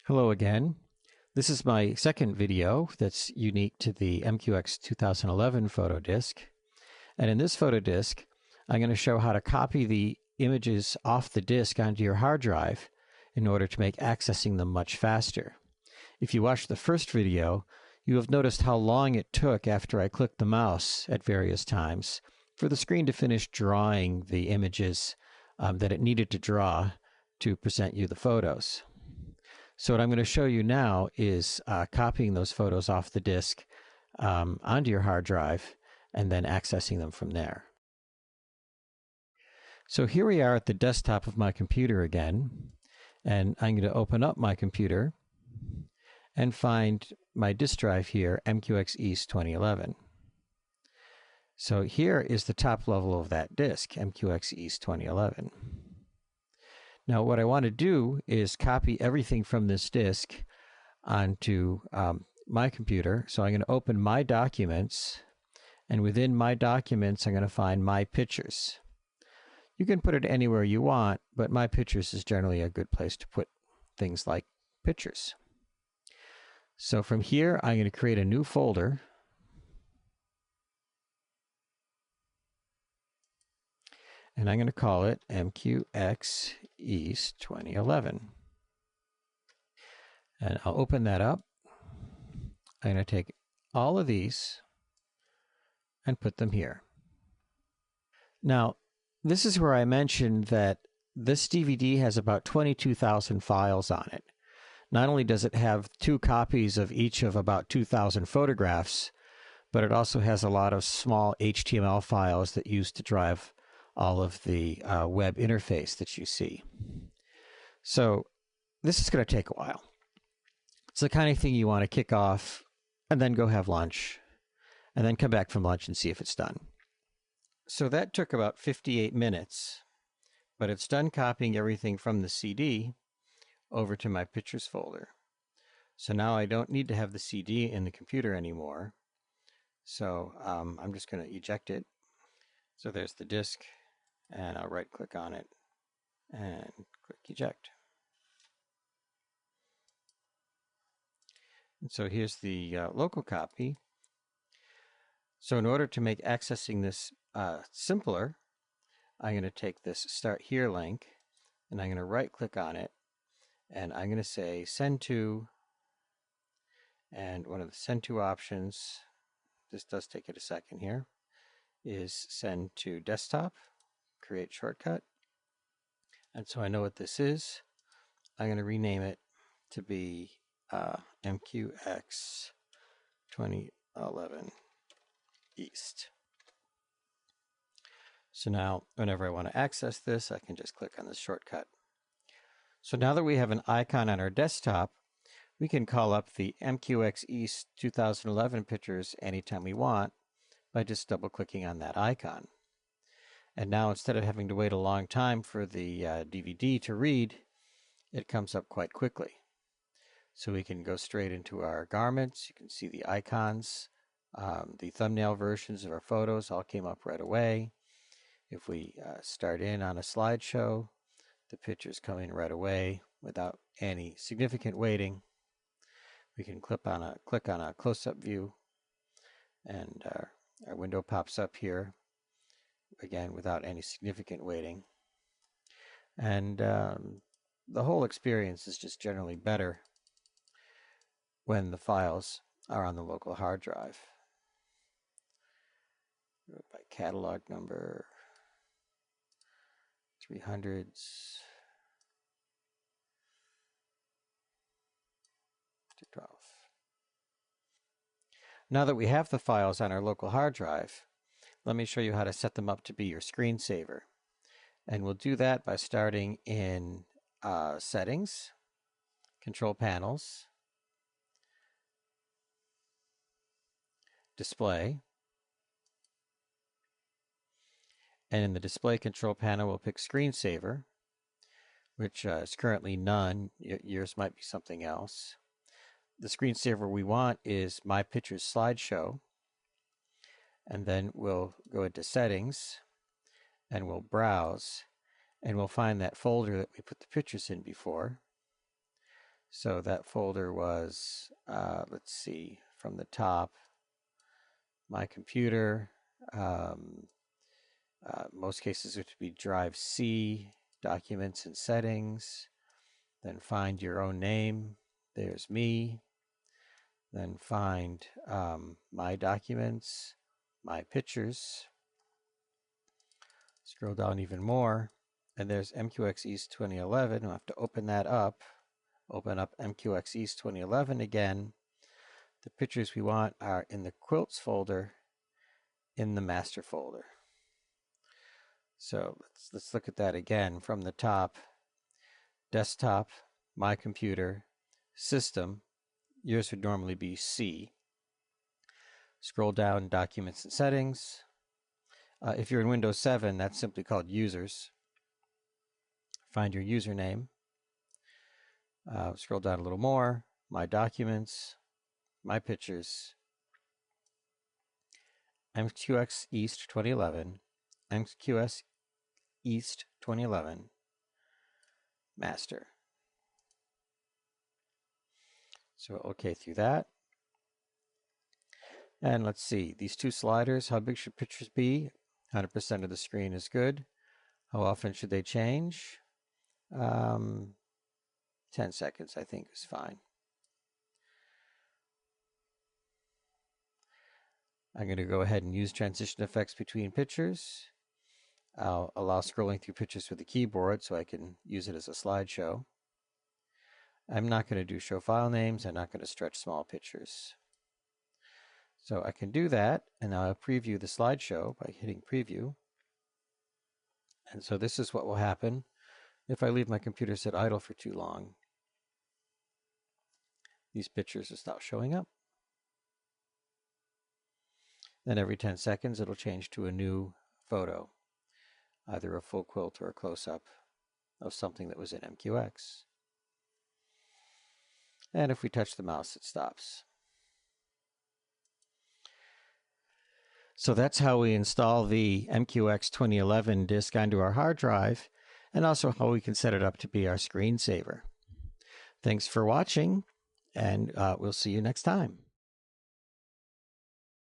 Hello again. This is my second video that's unique to the MQX 2011 photo disk. And in this photo disk, I'm going to show how to copy the images off the disk onto your hard drive in order to make accessing them much faster. If you watched the first video, you have noticed how long it took after I clicked the mouse at various times for the screen to finish drawing the images that it needed to draw to present you the photos. So what I'm going to show you now is copying those photos off the disk onto your hard drive and then accessing them from there. So here we are at the desktop of my computer again, and I'm going to open up my computer and find my disk drive here, MQX East 2011. So here is the top level of that disk, MQX East 2011. Now what I want to do is copy everything from this disk onto my computer. So I'm going to open my documents, and within my documents I'm going to find my pictures. You can put it anywhere you want, but my pictures is generally a good place to put things like pictures. So from here I'm going to create a new folder, and I'm going to call it MQX East 2011. And I'll open that up. I'm going to take all of these and put them here. Now, this is where I mentioned that this DVD has about 22,000 files on it. Not only does it have 2 copies of each of about 2,000 photographs, but it also has a lot of small HTML files that use to drive all of the web interface that you see. So this is going to take a while. It's the kind of thing you want to kick off and then go have lunch and then come back from lunch and see if it's done. So that took about 58 minutes, but it's done copying everything from the CD over to my pictures folder. So now I don't need to have the CD in the computer anymore. So I'm just going to eject it. So there's the disk, and I'll right click on it and click eject. And so here's the local copy. So in order to make accessing this simpler, I'm going to take this Start Here link, and I'm going to right click on it, and I'm going to say Send To, and one of the Send To options, this does take it a second here, is Send To Desktop, Create Shortcut. And so I know what this is. I'm going to rename it to be MQX 2011 East. So now whenever I want to access this, I can just click on this shortcut. So now that we have an icon on our desktop, we can call up the MQX East 2011 pictures anytime we want by just double clicking on that icon. And now instead of having to wait a long time for the DVD to read, it comes up quite quickly. So we can go straight into our garments. You can see the icons. The thumbnail versions of our photos all came up right away. If we start in on a slideshow, the picture's coming right away without any significant waiting. We can click on a close-up view, and our window pops up here, again without any significant waiting. And the whole experience is just generally better when the files are on the local hard drive. By catalog number 300s to 12. Now that we have the files on our local hard drive, let me show you how to set them up to be your screensaver. And we'll do that by starting in Settings, Control Panels, Display, and in the Display Control Panel we'll pick Screensaver, which is currently none. Yours might be something else. The screensaver we want is My Pictures Slideshow, and then we'll go into Settings, and we'll browse, and we'll find that folder that we put the pictures in before. So that folder was, let's see, from the top, my computer. Most cases it would be drive C, documents and settings. Then find your own name. There's me. Then find my documents, my pictures. Scroll down even more, and there's MQX East 2011. I'll have to open that up. Open up MQX East 2011 again. The pictures we want are in the quilts folder in the master folder. So let's look at that again from the top. Desktop, my computer, system. Yours would normally be C. Scroll down, documents and settings. If you're in Windows 7, that's simply called users. Find your username. Scroll down a little more. My documents, my pictures. MQX East 2011. MQX East 2011. Master. So OK through that. And let's see, these two sliders, how big should pictures be? 100% of the screen is good. How often should they change? 10 seconds, I think, is fine. I'm going to go ahead and use transition effects between pictures. I'll allow scrolling through pictures with the keyboard so I can use it as a slideshow. I'm not going to do show file names. I'm not going to stretch small pictures. So I can do that, and now I'll preview the slideshow by hitting preview. And so this is what will happen if I leave my computer set idle for too long. These pictures will stop showing up. Then every 10 seconds it'll change to a new photo, either a full quilt or a close-up of something that was in MQX. And if we touch the mouse, it stops. So that's how we install the MQX 2011 disk onto our hard drive, and also how we can set it up to be our screensaver. Thanks for watching, and we'll see you next time.